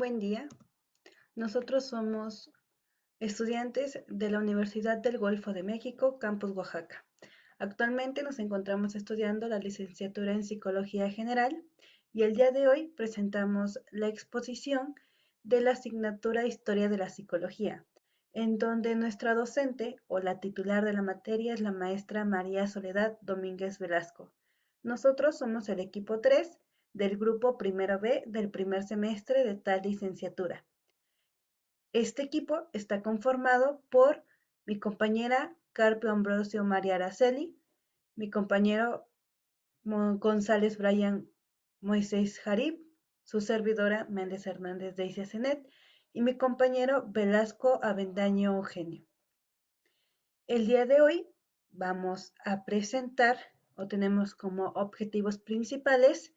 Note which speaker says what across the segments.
Speaker 1: Buen día. Nosotros somos estudiantes de la Universidad del Golfo de México, Campus Oaxaca. Actualmente nos encontramos estudiando la licenciatura en Psicología General y el día de hoy presentamos la exposición de la asignatura Historia de la Psicología, en donde nuestra docente o la titular de la materia es la maestra María Soledad Domínguez Velasco. Nosotros somos el equipo 3 del grupo primero B del primer semestre de tal licenciatura. Este equipo está conformado por mi compañera Carpio Ambrosio María Araceli, mi compañero González Brian Moisés Jarib, su servidora Méndez Hernández Daisy Cenet y mi compañero Velasco Avendaño Eugenio. El día de hoy vamos a presentar o tenemos como objetivos principales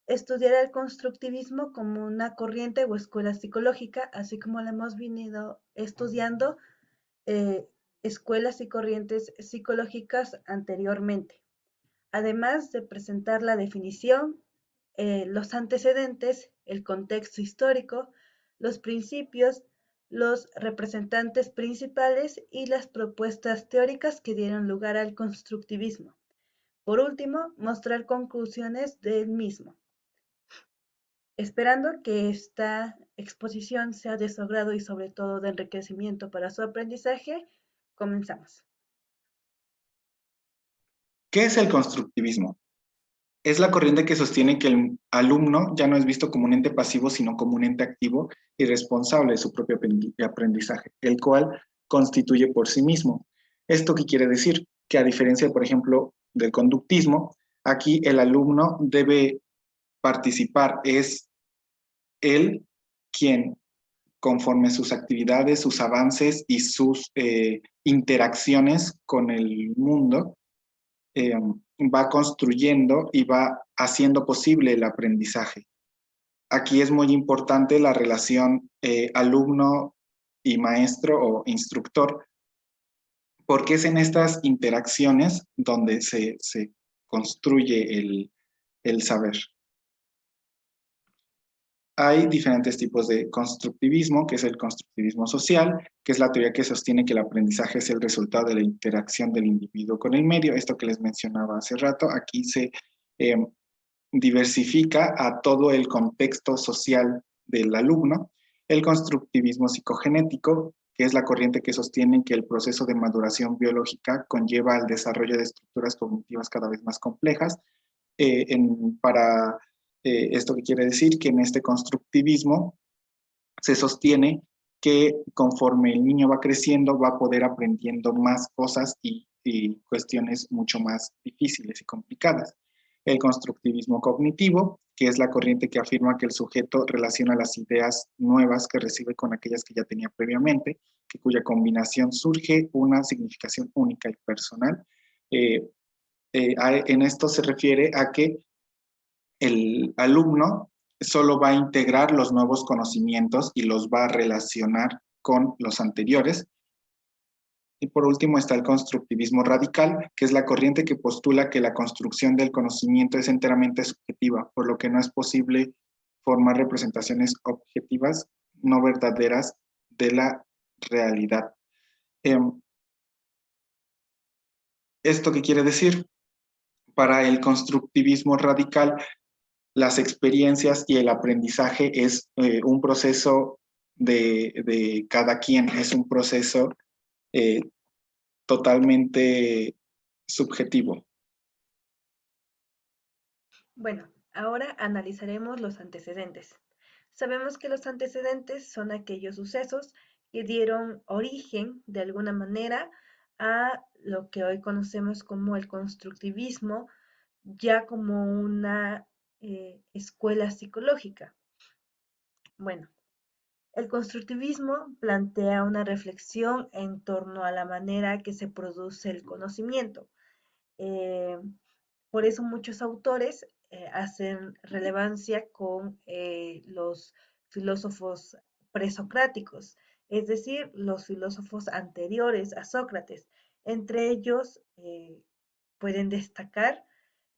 Speaker 1: estudiar el constructivismo como una corriente o escuela psicológica, así como lo hemos venido estudiando eh, escuelas y corrientes psicológicas anteriormente. Además de presentar la definición, los antecedentes, el contexto histórico, los principios, los representantes principales y las propuestas teóricas que dieron lugar al constructivismo. Por último, mostrar conclusiones del mismo. Esperando que esta exposición sea de su agrado y sobre todo de enriquecimiento para su aprendizaje, comenzamos.
Speaker 2: ¿Qué es el constructivismo? Es la corriente que sostiene que el alumno ya no es visto como un ente pasivo, sino como un ente activo y responsable de su propio aprendizaje, el cual constituye por sí mismo. ¿Esto qué quiere decir? Que a diferencia, por ejemplo, del conductismo, aquí el alumno debe participar, es él quien, conforme sus actividades, sus avances y sus interacciones con el mundo, eh, va construyendo y va haciendo posible el aprendizaje. Aquí es muy importante la relación alumno y maestro o instructor, porque es en estas interacciones donde se construye el saber. Hay diferentes tipos de constructivismo, que es el constructivismo social, que es la teoría que sostiene que el aprendizaje es el resultado de la interacción del individuo con el medio. Esto que les mencionaba hace rato, aquí se eh, diversifica a todo el contexto social del alumno. El constructivismo psicogenético, que es la corriente que sostiene que el proceso de maduración biológica conlleva al desarrollo de estructuras cognitivas cada vez más complejas, para esto que quiere decir que en este constructivismo se sostiene que conforme el niño va creciendo va a poder aprendiendo más cosas y cuestiones mucho más difíciles y complicadas. El constructivismo cognitivo, que es la corriente que afirma que el sujeto relaciona las ideas nuevas que recibe con aquellas que ya tenía previamente, que cuya combinación surge una significación única y personal. Eh, en esto se refiere a que el alumno solo va a integrar los nuevos conocimientos y los va a relacionar con los anteriores. Y por último está el constructivismo radical, que es la corriente que postula que la construcción del conocimiento es enteramente subjetiva, por lo que no es posible formar representaciones objetivas, no verdaderas, de la realidad. ¿Esto qué quiere decir? Para el constructivismo radical, las experiencias y el aprendizaje es un proceso de cada quien, es un proceso eh, totalmente subjetivo.
Speaker 1: Bueno, ahora analizaremos los antecedentes. Sabemos que los antecedentes son aquellos sucesos que dieron origen, de alguna manera, a lo que hoy conocemos como el constructivismo, ya como una escuela psicológica. Bueno, el constructivismo plantea una reflexión en torno a la manera que se produce el conocimiento. Eh, por eso muchos autores hacen relevancia con los filósofos presocráticos, es decir, los filósofos anteriores a Sócrates. Entre ellos pueden destacar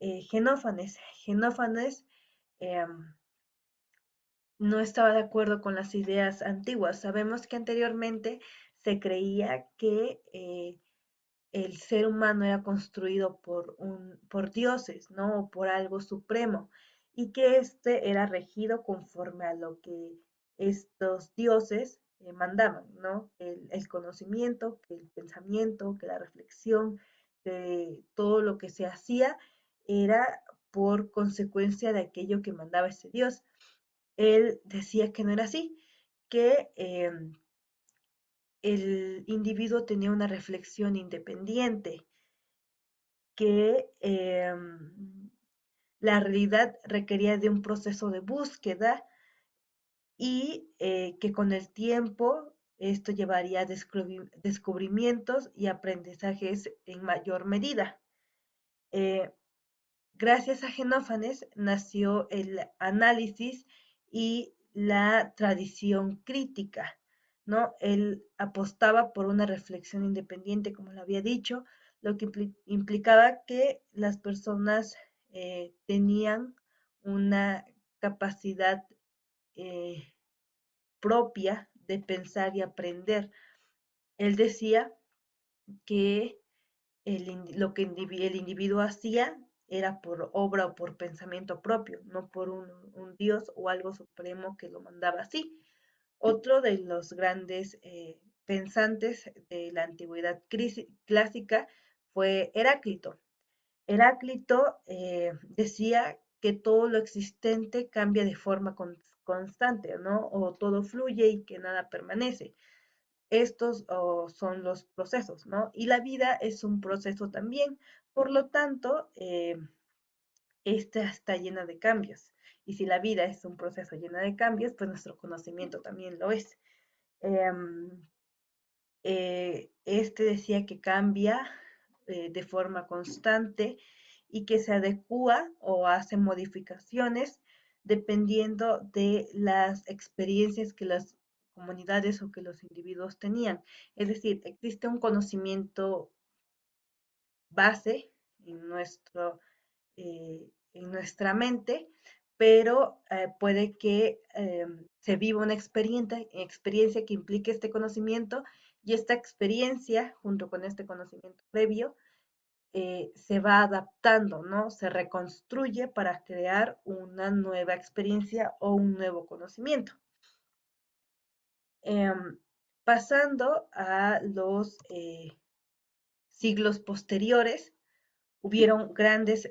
Speaker 1: Genófanes. Genófanes eh, no estaba de acuerdo con las ideas antiguas. Sabemos que anteriormente se creía que el ser humano era construido por dioses, ¿no? O por algo supremo, y que éste era regido conforme a lo que estos dioses mandaban, ¿no? El conocimiento, que el pensamiento, que la reflexión, que todo lo que se hacía era por consecuencia de aquello que mandaba ese dios. Él decía que no era así, que el individuo tenía una reflexión independiente, que la realidad requería de un proceso de búsqueda y que con el tiempo esto llevaría a descubrimientos y aprendizajes en mayor medida. Eh, Gracias a Genófanes nació el análisis y la tradición crítica, ¿no? Él apostaba por una reflexión independiente, como lo había dicho, lo que implicaba que las personas tenían una capacidad eh, propia de pensar y aprender. Él decía que lo que el individuo hacía era por obra o por pensamiento propio, no por un dios o algo supremo que lo mandaba así. Otro de los grandes pensantes de la antigüedad clásica fue Heráclito. Heráclito decía que todo lo existente cambia de forma constante, ¿no? O todo fluye y que nada permanece. Estos son los procesos, ¿no? Y la vida es un proceso también. Por lo tanto, esta está llena de cambios. Y si la vida es un proceso lleno de cambios, pues nuestro conocimiento también lo es. Em, este decía que cambia de forma constante y que se adecua o hace modificaciones dependiendo de las experiencias que las comunidades o que los individuos tenían. Es decir, existe un conocimiento base en, en nuestra mente, pero puede que se viva una experiencia que implique este conocimiento y esta experiencia, junto con este conocimiento previo, se va adaptando, ¿no? Se reconstruye para crear una nueva experiencia o un nuevo conocimiento. Pasando a los siglos posteriores, hubieron grandes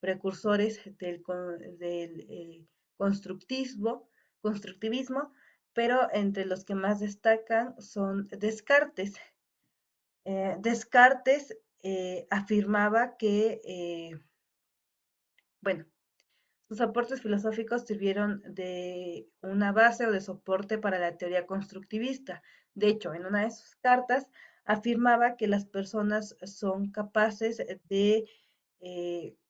Speaker 1: precursores del constructivismo, pero entre los que más destacan son Descartes. Descartes afirmaba que, bueno, sus aportes filosóficos sirvieron de una base o de soporte para la teoría constructivista. De hecho, en una de sus cartas afirmaba que las personas son capaces de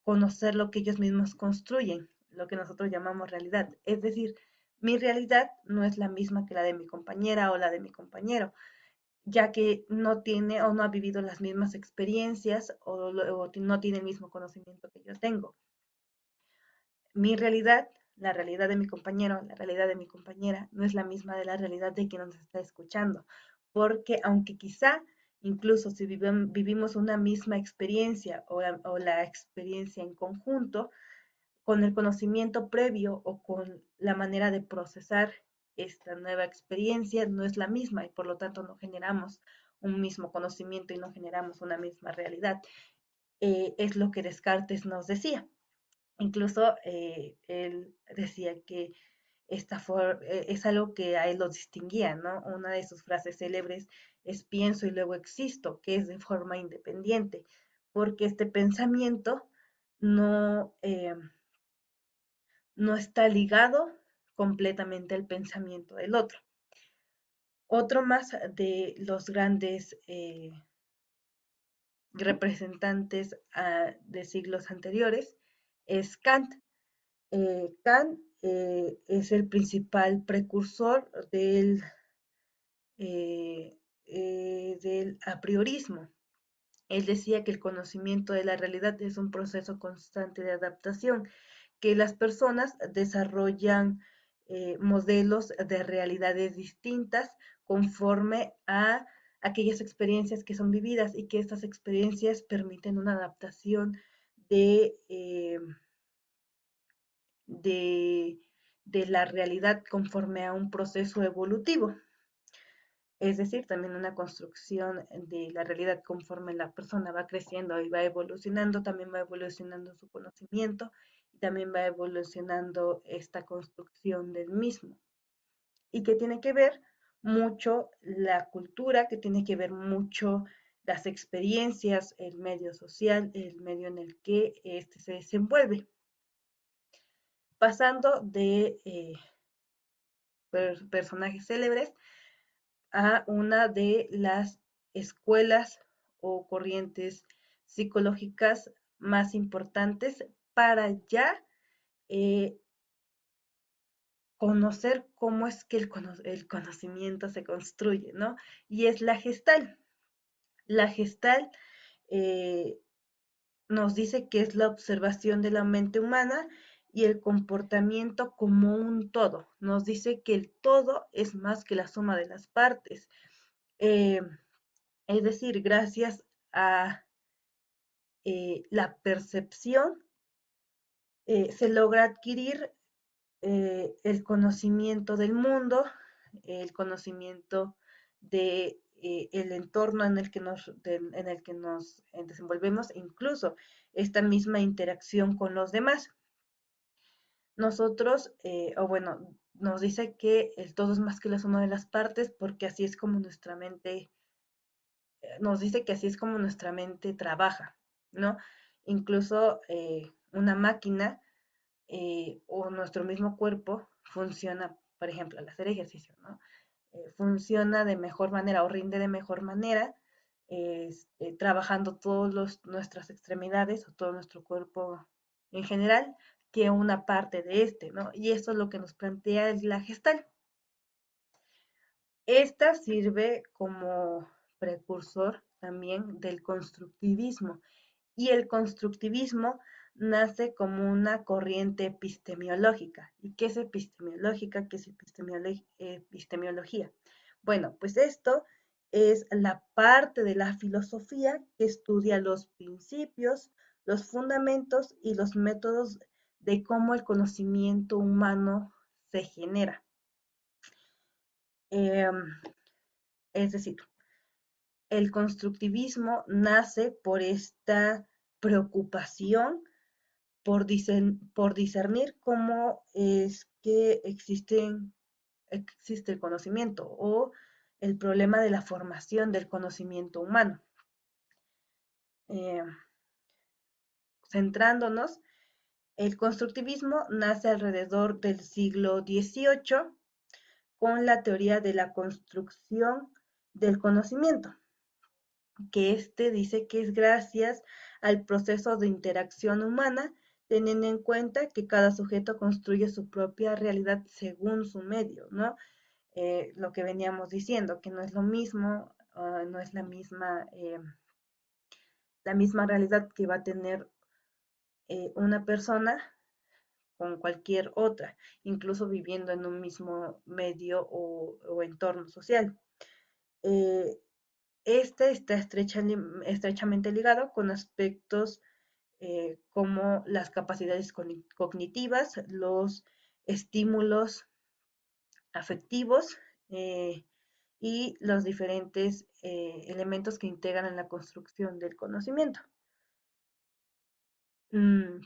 Speaker 1: conocer lo que ellos mismos construyen, lo que nosotros llamamos realidad. Es decir, mi realidad no es la misma que la de mi compañera o la de mi compañero, ya que no tiene o no ha vivido las mismas experiencias o no tiene el mismo conocimiento que yo tengo. Mi realidad, la realidad de mi compañero, la realidad de mi compañera, no es la misma de la realidad de quien nos está escuchando, porque aunque quizá incluso si vivimos una misma experiencia o la experiencia en conjunto, con el conocimiento previo o con la manera de procesar esta nueva experiencia no es la misma y por lo tanto no generamos un mismo conocimiento y no generamos una misma realidad. Es lo que Descartes nos decía. Incluso él decía que es algo que a él lo distinguía, ¿no? Una de sus frases célebres es pienso y luego existo, que es de forma independiente, porque este pensamiento no, no está ligado completamente al pensamiento del otro. Otro más de los grandes representantes de siglos anteriores es Kant. Kant es el principal precursor del apriorismo. Él decía que el conocimiento de la realidad es un proceso constante de adaptación, que las personas desarrollan modelos de realidades distintas conforme a aquellas experiencias que son vividas y que estas experiencias permiten una adaptación de, de, de la realidad conforme a un proceso evolutivo. Es decir, también una construcción de la realidad conforme la persona va creciendo y va evolucionando, también va evolucionando su conocimiento y también va evolucionando esta construcción del mismo. Y que tiene que ver mucho la cultura, que tiene que ver mucho las experiencias, el medio social, el medio en el que este se desenvuelve. Pasando de personajes célebres a una de las escuelas o corrientes psicológicas más importantes para ya eh, conocer cómo es que el conocimiento se construye, ¿no? Y es la gestal. La gestal eh, nos dice que es la observación de la mente humana y el comportamiento como un todo. Nos dice que el todo es más que la suma de las partes. Eh, es decir, gracias a la percepción se logra adquirir el conocimiento del mundo, el conocimiento de el entorno en el que nos desenvolvemos, incluso esta misma interacción con los demás. Nosotros, o bueno, nos dice que el todo es más que la suma de las partes, porque así es como nuestra mente, nos dice que así es como nuestra mente trabaja, ¿no? Incluso una máquina o nuestro mismo cuerpo funciona, por ejemplo, al hacer ejercicio, ¿no? Funciona de mejor manera o rinde de mejor manera, trabajando todas nuestras extremidades o todo nuestro cuerpo en general, que una parte de este, ¿no? Y eso es lo que nos plantea la gestal. Esta sirve como precursor también del constructivismo, y el constructivismo nace como una corriente epistemológica. ¿Y qué es epistemológica? ¿Qué es epistemología? Bueno, pues esto es la parte de la filosofía que estudia los principios, los fundamentos y los métodos de cómo el conocimiento humano se genera. Es decir, el constructivismo nace por esta preocupación por discernir cómo es que existe el conocimiento o el problema de la formación del conocimiento humano. Eh, Centrándonos, el constructivismo nace alrededor del siglo XVIII con la teoría de la construcción del conocimiento, que dice que es gracias al proceso de interacción humana, teniendo en cuenta que cada sujeto construye su propia realidad según su medio, ¿no? Lo que veníamos diciendo, que no es lo mismo, no es la misma realidad que va a tener una persona con cualquier otra, incluso viviendo en un mismo medio o entorno social. Eh, Este está estrechamente ligado con aspectos como las capacidades cognitivas, los estímulos afectivos y los diferentes elementos que integran en la construcción del conocimiento. Mm,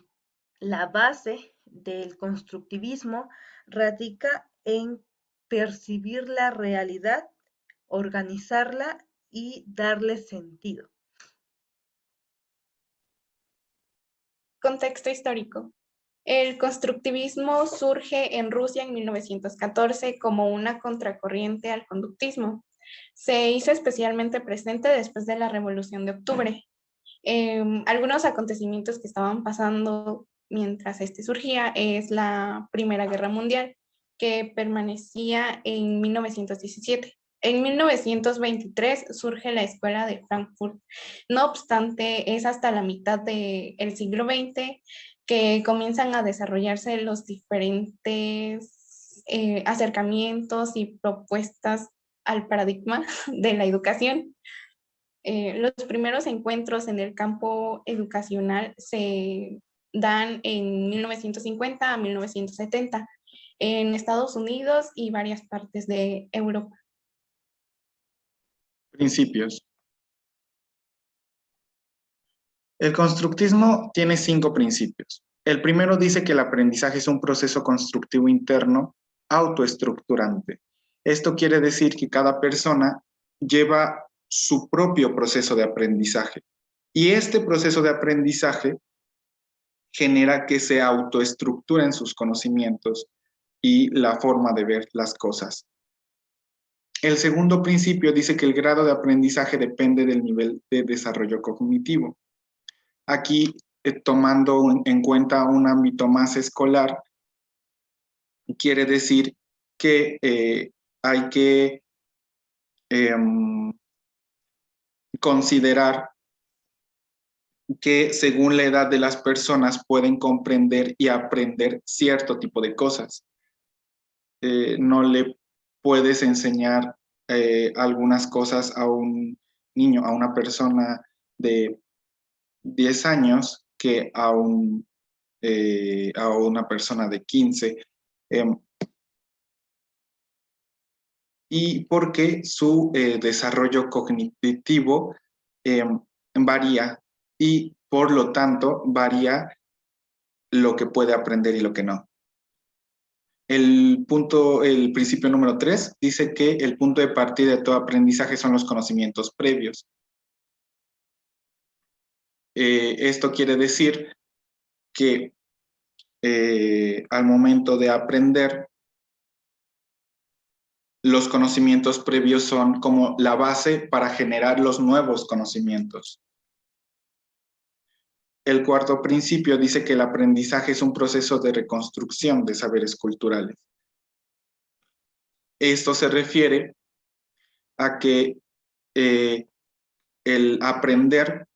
Speaker 1: la base del constructivismo radica en percibir la realidad, organizarla y darle sentido.
Speaker 3: Contexto histórico. El constructivismo surge en Rusia en 1914 como una contracorriente al conductismo. Se hizo especialmente presente después de la Revolución de Octubre. Algunos acontecimientos que estaban pasando mientras este surgía es la Primera Guerra Mundial, que permanecía en 1917. En 1923 surge la Escuela de Frankfurt. No obstante, es hasta la mitad del siglo XX que comienzan a desarrollarse los diferentes acercamientos y propuestas al paradigma de la educación. Los primeros encuentros en el campo educacional se dan en 1950 a 1970 en Estados Unidos y varias partes de Europa.
Speaker 2: Principios. El constructismo tiene 5 principios. El primero dice que el aprendizaje es un proceso constructivo interno autoestructurante. Esto quiere decir que cada persona lleva su propio proceso de aprendizaje. Y este proceso de aprendizaje genera que se autoestructuren sus conocimientos y la forma de ver las cosas. El segundo principio dice que el grado de aprendizaje depende del nivel de desarrollo cognitivo. Aquí, tomando en cuenta un ámbito más escolar, quiere decir que hay que considerar que según la edad de las personas pueden comprender y aprender cierto tipo de cosas. No le puedes enseñar algunas cosas a un niño, a una persona de 10 años que a una persona de 15. Y porque su desarrollo cognitivo varía y por lo tanto varía lo que puede aprender y lo que no. El principio número 3 dice que el punto de partida de todo aprendizaje son los conocimientos previos. Esto quiere decir que al momento de aprender, los conocimientos previos son como la base para generar los nuevos conocimientos. El cuarto principio dice que el aprendizaje es un proceso de reconstrucción de saberes culturales. Esto se refiere a que el aprender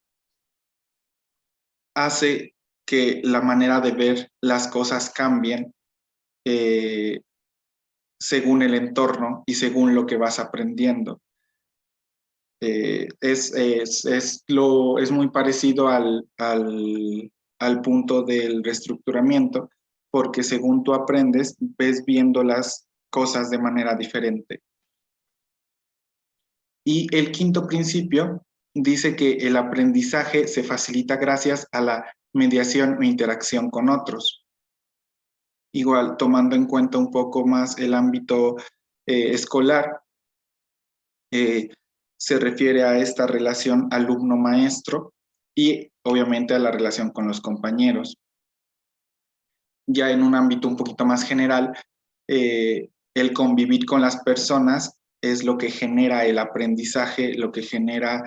Speaker 2: hace que la manera de ver las cosas cambien según el entorno y según lo que vas aprendiendo. Es muy parecido al punto del reestructuramiento, porque según tú aprendes, ves viendo las cosas de manera diferente. Y el quinto principio dice que el aprendizaje se facilita gracias a la mediación o interacción con otros. Igual, tomando en cuenta un poco más el ámbito escolar, se refiere a esta relación alumno-maestro y obviamente a la relación con los compañeros. Ya en un ámbito un poquito más general, el convivir con las personas es lo que genera el aprendizaje, lo que genera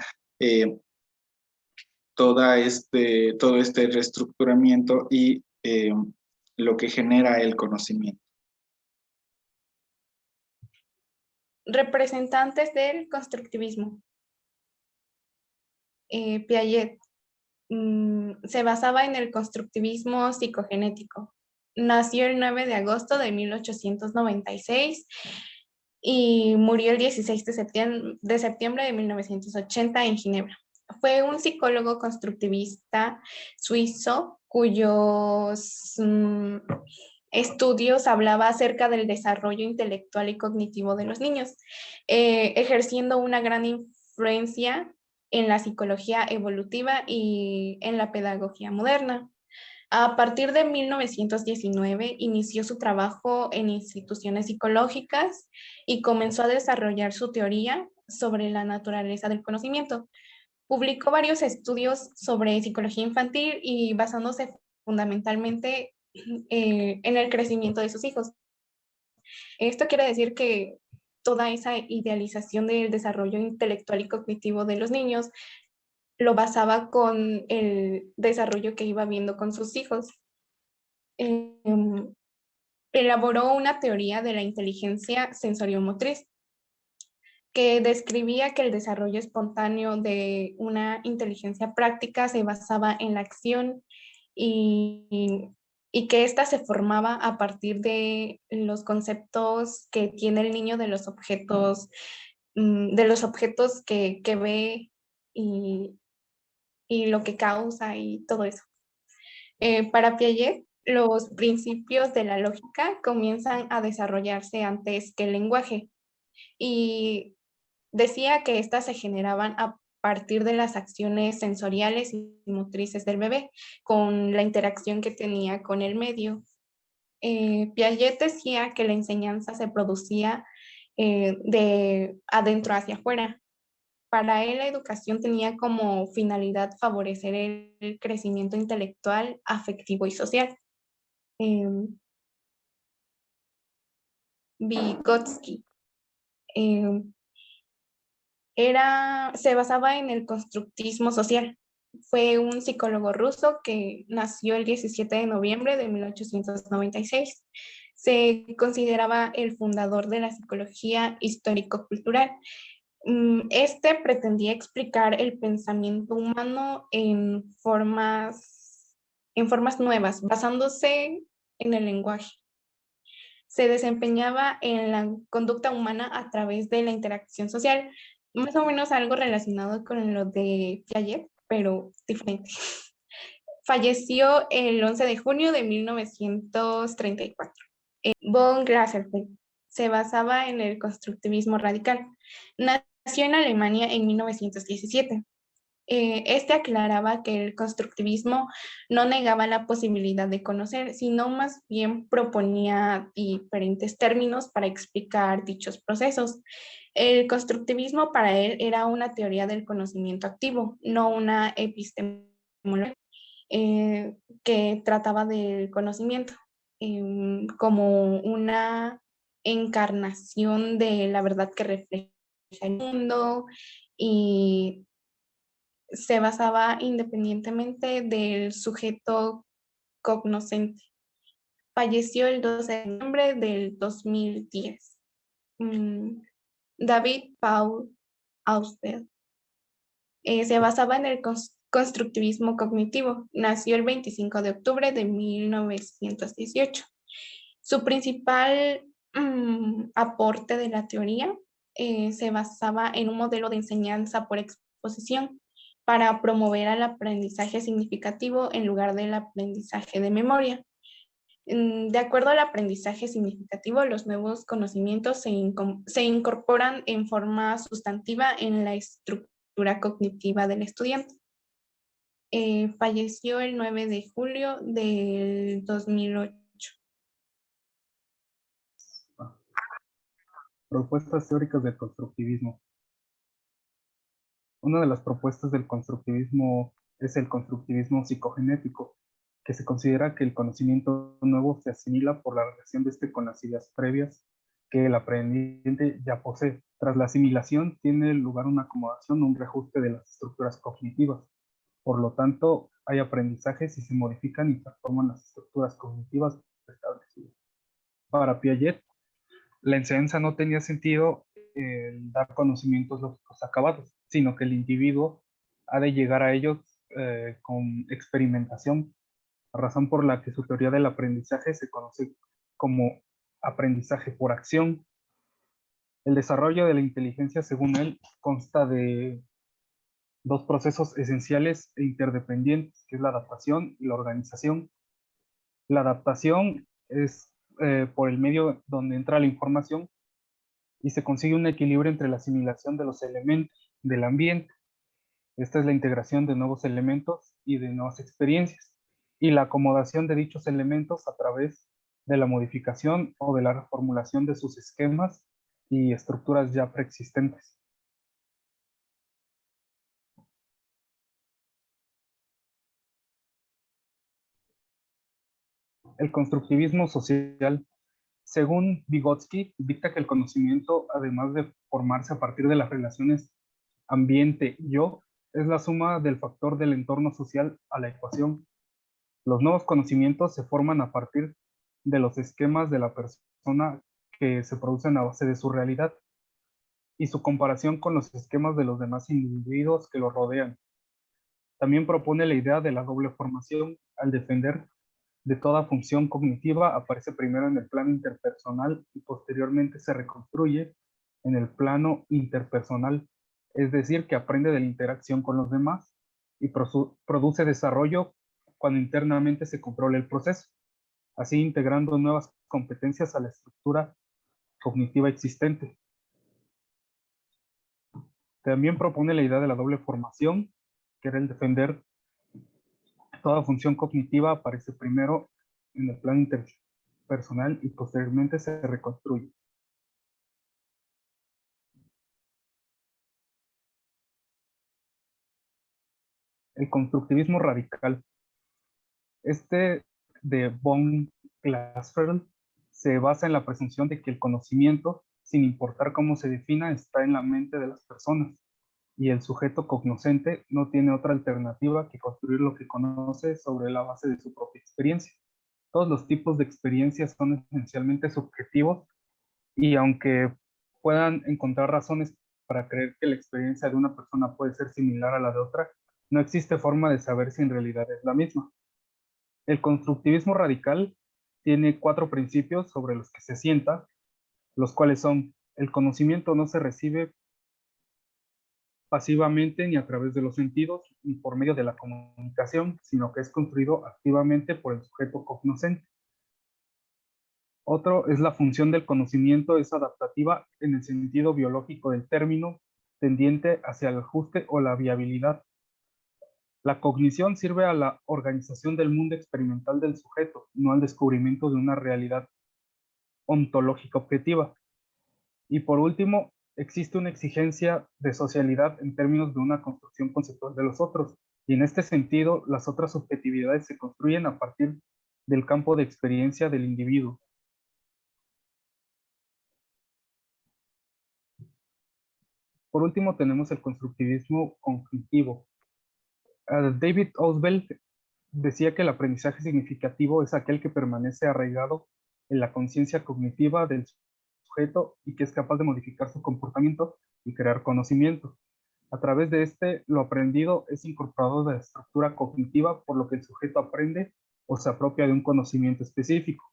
Speaker 2: todo este reestructuramiento y lo que genera el conocimiento.
Speaker 3: Representantes del constructivismo. Piaget se basaba en el constructivismo psicogenético. Nació el 9 de agosto de 1896 y murió el 16 de septiembre de 1980 en Ginebra. Fue un psicólogo constructivista suizo cuyos estudios hablaba acerca del desarrollo intelectual y cognitivo de los niños, ejerciendo una gran influencia en la psicología evolutiva y en la pedagogía moderna. A partir de 1919 inició su trabajo en instituciones psicológicas y comenzó a desarrollar su teoría sobre la naturaleza del conocimiento. Publicó varios estudios sobre psicología infantil y basándose fundamentalmente en el crecimiento de sus hijos. Esto quiere decir que toda esa idealización del desarrollo intelectual y cognitivo de los niños lo basaba con el desarrollo que iba viendo con sus hijos. Elaboró una teoría de la inteligencia sensoriomotriz que describía que el desarrollo espontáneo de una inteligencia práctica se basaba en la acción y y que ésta se formaba a partir de los conceptos que tiene el niño de los objetos que ve y, y lo que causa y todo eso. Para Piaget, los principios de la lógica comienzan a desarrollarse antes que el lenguaje y decía que éstas se generaban a partir de las acciones sensoriales y motrices del bebé, con la interacción que tenía con el medio. Piaget decía que la enseñanza se producía de adentro hacia afuera. Para él, la educación tenía como finalidad favorecer el crecimiento intelectual, afectivo y social. Vygotsky eh, se basaba en el constructivismo social. Fue un psicólogo ruso que nació el 17 de noviembre de 1896. Se consideraba el fundador de la psicología histórico-cultural. Este pretendía explicar el pensamiento humano en formas nuevas, basándose en el lenguaje. Se desempeñaba en la conducta humana a través de la interacción social, más o menos algo relacionado con lo de Piaget, pero diferente. Falleció el 11 de junio de 1934. Von Glaserfeld se basaba en el constructivismo radical. Nació en Alemania en 1917. Este aclaraba que el constructivismo no negaba la posibilidad de conocer, sino más bien proponía diferentes términos para explicar dichos procesos. El constructivismo para él era una teoría del conocimiento activo, no una epistemología que trataba del conocimiento como una encarnación de la verdad que refleja el mundo y se basaba independientemente del sujeto cognoscente. Falleció el 12 de noviembre del 2010. David Paul Ausubel se basaba en el constructivismo cognitivo. Nació el 25 de octubre de 1918. Su principal aporte de la teoría se basaba en un modelo de enseñanza por exposición para promover el aprendizaje significativo en lugar del aprendizaje de memoria. De acuerdo al aprendizaje significativo, los nuevos conocimientos se incorporan en forma sustantiva en la estructura cognitiva del estudiante. Falleció el 9 de julio del 2008.
Speaker 4: Propuestas teóricas del constructivismo. Una de las propuestas del constructivismo es el constructivismo psicogenético, que se considera que el conocimiento nuevo se asimila por la relación de este con las ideas previas que el aprendiente ya posee. Tras la asimilación tiene lugar una acomodación, un reajuste de las estructuras cognitivas. Por lo tanto, hay aprendizajes y se modifican y transforman las estructuras cognitivas establecidas. Para Piaget, la enseñanza no tenía sentido el dar conocimientos lógicos acabados, sino que el individuo ha de llegar a ellos con experimentación, razón por la que su teoría del aprendizaje se conoce como aprendizaje por acción. El desarrollo de la inteligencia, según él, consta de dos procesos esenciales e interdependientes, que es la adaptación y la organización. La adaptación es por el medio donde entra la información y se consigue un equilibrio entre la asimilación de los elementos del ambiente. Esta es la integración de nuevos elementos y de nuevas experiencias, y la acomodación de dichos elementos a través de la modificación o de la reformulación de sus esquemas y estructuras ya preexistentes. El constructivismo social, según Vygotsky, dicta que el conocimiento, además de formarse a partir de las relaciones ambiente-yo, es la suma del factor del entorno social a la ecuación. Los nuevos conocimientos se forman a partir de los esquemas de la persona que se producen a base de su realidad y su comparación con los esquemas de los demás individuos que lo rodean. También propone la idea de la doble formación al defender de toda función cognitiva aparece primero en el plano interpersonal y posteriormente se reconstruye en el plano interpersonal, es decir, que aprende de la interacción con los demás y produce desarrollo cuando internamente se controla el proceso, así integrando nuevas competencias a la estructura cognitiva existente. También propone la idea de la doble formación, que era el defender toda función cognitiva aparece primero en el plano interpersonal y posteriormente se reconstruye. El constructivismo radical. Este de von Glassfeld se basa en la presunción de que el conocimiento, sin importar cómo se defina, está en la mente de las personas y el sujeto cognoscente no tiene otra alternativa que construir lo que conoce sobre la base de su propia experiencia. Todos los tipos de experiencias son esencialmente subjetivos y aunque puedan encontrar razones para creer que la experiencia de una persona puede ser similar a la de otra, no existe forma de saber si en realidad es la misma. El constructivismo radical tiene 4 principios sobre los que se asienta, los cuales son: el conocimiento no se recibe pasivamente ni a través de los sentidos ni por medio de la comunicación, sino que es construido activamente por el sujeto cognoscente. Otro es la función del conocimiento es adaptativa en el sentido biológico del término, tendiente hacia el ajuste o la viabilidad. La cognición sirve a la organización del mundo experimental del sujeto, no al descubrimiento de una realidad ontológica objetiva. Y por último, existe una exigencia de socialidad en términos de una construcción conceptual de los otros, y en este sentido, las otras subjetividades se construyen a partir del campo de experiencia del individuo. Por último, tenemos el constructivismo cognitivo. David Ausubel decía que el aprendizaje significativo es aquel que permanece arraigado en la conciencia cognitiva del sujeto y que es capaz de modificar su comportamiento y crear conocimiento. A través de lo aprendido es incorporado de la estructura cognitiva, por lo que el sujeto aprende o se apropia de un conocimiento específico.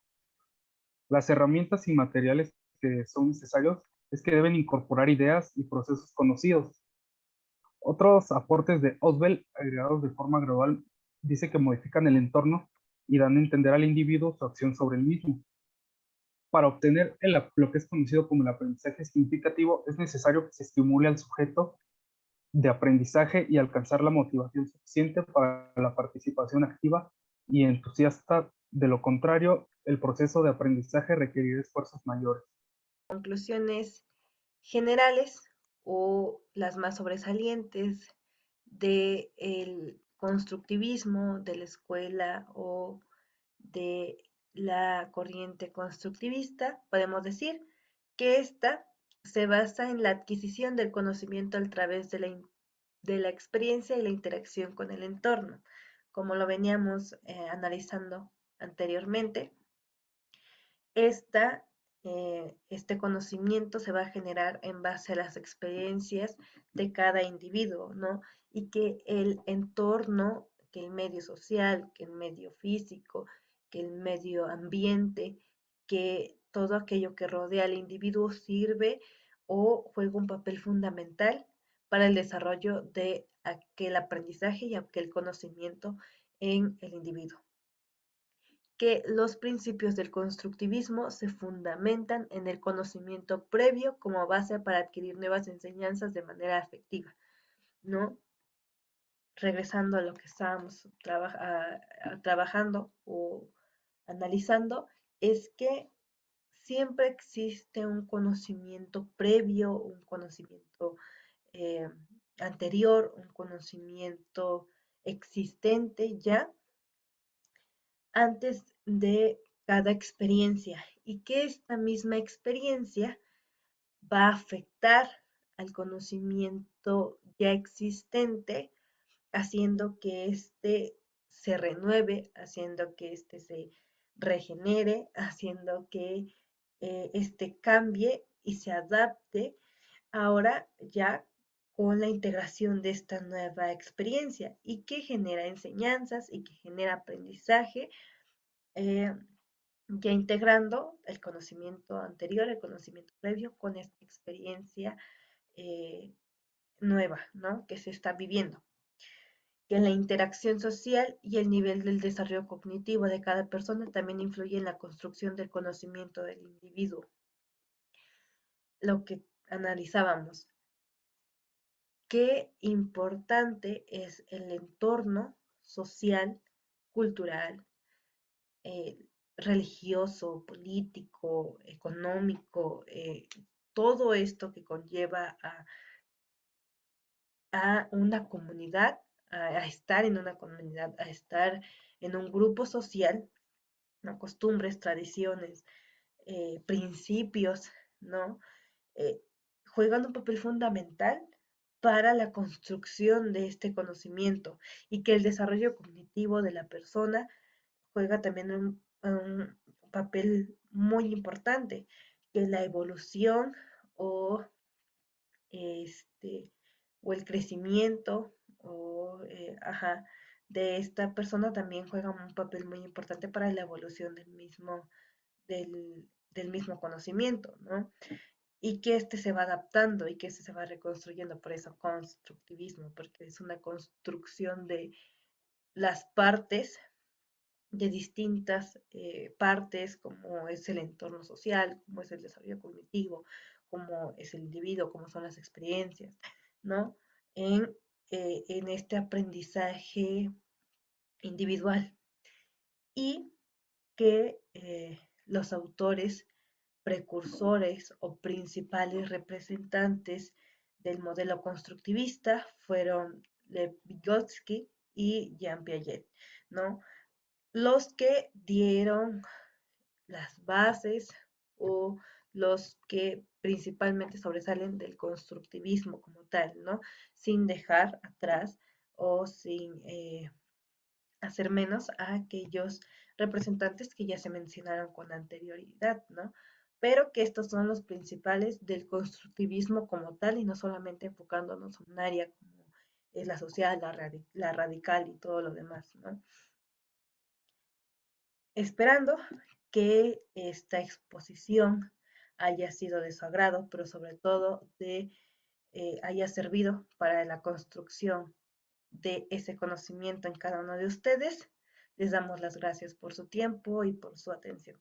Speaker 4: Las herramientas y materiales que son necesarios es que deben incorporar ideas y procesos conocidos. Otros aportes de Ausubel, agregados de forma gradual, dice que modifican el entorno y dan a entender al individuo su acción sobre el mismo. Para obtener lo que es conocido como el aprendizaje significativo, es necesario que se estimule al sujeto de aprendizaje y alcanzar la motivación suficiente para la participación activa y entusiasta. De lo contrario, el proceso de aprendizaje requerirá esfuerzos mayores.
Speaker 1: Conclusiones generales o las más sobresalientes del constructivismo, de la escuela o de la corriente constructivista, podemos decir que esta se basa en la adquisición del conocimiento a través de la experiencia y la interacción con el entorno, como lo veníamos analizando anteriormente. Este conocimiento se va a generar en base a las experiencias de cada individuo, ¿no? Y que el entorno, que el medio social, que el medio físico, que el medio ambiente, que todo aquello que rodea al individuo sirve o juega un papel fundamental para el desarrollo de aquel aprendizaje y aquel conocimiento en el individuo. Que los principios del constructivismo se fundamentan en el conocimiento previo como base para adquirir nuevas enseñanzas de manera efectiva, ¿no? Regresando a lo que estábamos trabajando o analizando, es que siempre existe un conocimiento previo, un conocimiento eh, anterior, un conocimiento existente ya antes de cada experiencia y que esta misma experiencia va a afectar al conocimiento ya existente, haciendo que éste se renueve, haciendo que éste se regenere, haciendo que éste cambie y se adapte ahora ya con la integración de esta nueva experiencia y que genera enseñanzas y que genera aprendizaje ya integrando el conocimiento anterior, el conocimiento previo con esta experiencia nueva, ¿no? Que se está viviendo. Que la interacción social y el nivel del desarrollo cognitivo de cada persona también influye en la construcción del conocimiento del individuo. Lo que analizábamos, qué importante es el entorno social, cultural, eh, religioso, político, económico, todo esto que conlleva a una comunidad, a estar en una comunidad, a estar en un grupo social, ¿no? Costumbres, tradiciones, principios, ¿no? Eh, juegan un papel fundamental para la construcción de este conocimiento y que el desarrollo cognitivo de la persona juega también un papel muy importante, que la evolución o, este, o el crecimiento o, de esta persona también juega un papel muy importante para la evolución del mismo conocimiento, ¿no? Y que este se va adaptando y que este se va reconstruyendo, por eso constructivismo, porque es una construcción de las partes, de distintas partes, como es el entorno social, como es el desarrollo cognitivo, como es el individuo, como son las experiencias, ¿no? En este aprendizaje individual y que los autores precursores o principales representantes del modelo constructivista fueron Lev Vygotsky y Jean Piaget, ¿no? Los que dieron las bases o los que principalmente sobresalen del constructivismo como tal, ¿no? Sin dejar atrás o sin hacer menos a aquellos representantes que ya se mencionaron con anterioridad, ¿no? Pero que estos son los principales del constructivismo como tal y no solamente enfocándonos en un área como es la social, la radical y todo lo demás, ¿no? Esperando que esta exposición haya sido de su agrado, pero sobre todo haya servido para la construcción de ese conocimiento en cada uno de ustedes. Les damos las gracias por su tiempo y por su atención.